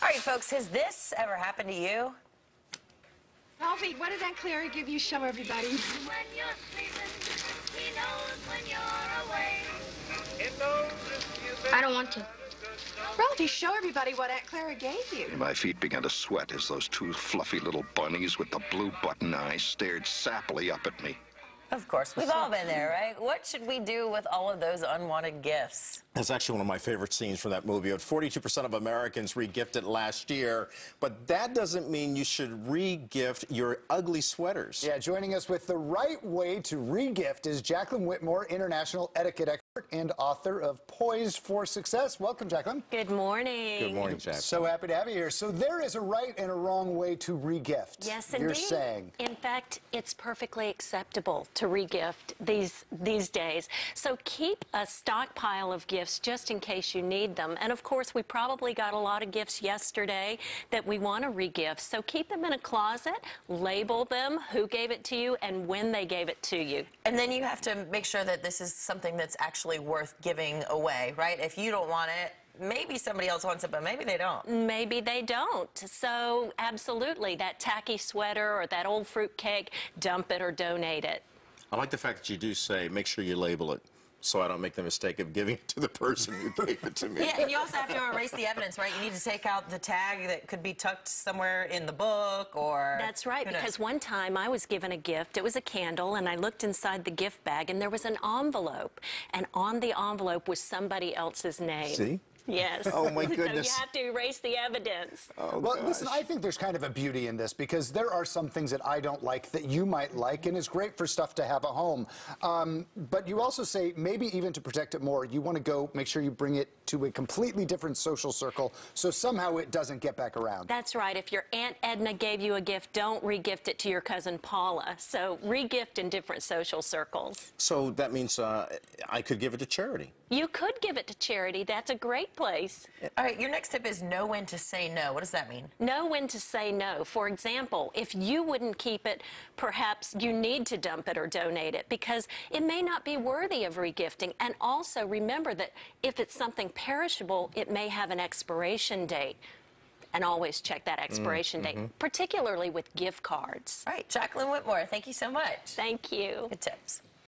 All right, folks, has this ever happened to you? Ralphie, what did Aunt Clara give you? Show everybody. When you're sleeping, he knows when you're away. I don't want to. Ralphie, show everybody what Aunt Clara gave you. My feet began to sweat as those two fluffy little bunnies with the blue button eyes stared sappily up at me. Of course, we've all been there, right? What should we do with all of those unwanted gifts? That's actually one of my favorite scenes from that movie. 42% of Americans re-gifted last year, but that doesn't mean you should re-gift your ugly sweaters. Yeah, joining us with the right way to re-gift is Jacqueline Whitmore, international etiquette expert and author of Poised for Success. Welcome, Jacqueline. Good morning. Good morning, Jack. So happy to have you here. So there is a right and a wrong way to re-gift. Yes, indeed. You're saying. In fact, it's perfectly acceptable to re-gift these days. So keep a stockpile of gifts just in case you need them. And of course, we probably got a lot of gifts yesterday that we want to re-gift. So keep them in a closet, label them, who gave it to you, and when they gave it to you. And then you have to make sure that this is something that's actually worth giving away, right? If you don't want it, maybe somebody else wants it, but maybe they don't. Maybe they don't. So absolutely, that tacky sweater or that old fruit cake, dump it or donate it. I like the fact that you do say, make sure you label it, so I don't make the mistake of giving it to the person who gave it to me. Yeah, and you also have to erase the evidence, right? You need to take out the tag that could be tucked somewhere in the book or... That's right, because one time I was given a gift. It was a candle, and I looked inside the gift bag, and there was an envelope. And on the envelope was somebody else's name. See? Yes. Oh, my goodness. So you have to erase the evidence. Oh, Well, gosh. listen, I think there's kind of a beauty in this because there are some things that I don't like that you might like, and it's great for stuff to have at home. But you also say maybe even to protect it more, you want to go make sure you bring it to a completely different social circle so somehow it doesn't get back around. That's right. If your Aunt Edna gave you a gift, don't re-gift it to your cousin Paula. So re-gift in different social circles. So that means I could give it to charity. You could give it to charity. That's a great place. All right, your next tip is know when to say no. What does that mean? Know when to say no. For example, if you wouldn't keep it, perhaps you need to dump it or donate it because it may not be worthy of regifting. And also remember that if it's something perishable, it may have an expiration date. And always check that expiration date, particularly with gift cards. All right, Jacqueline Whitmore, thank you so much. Thank you. Good tips.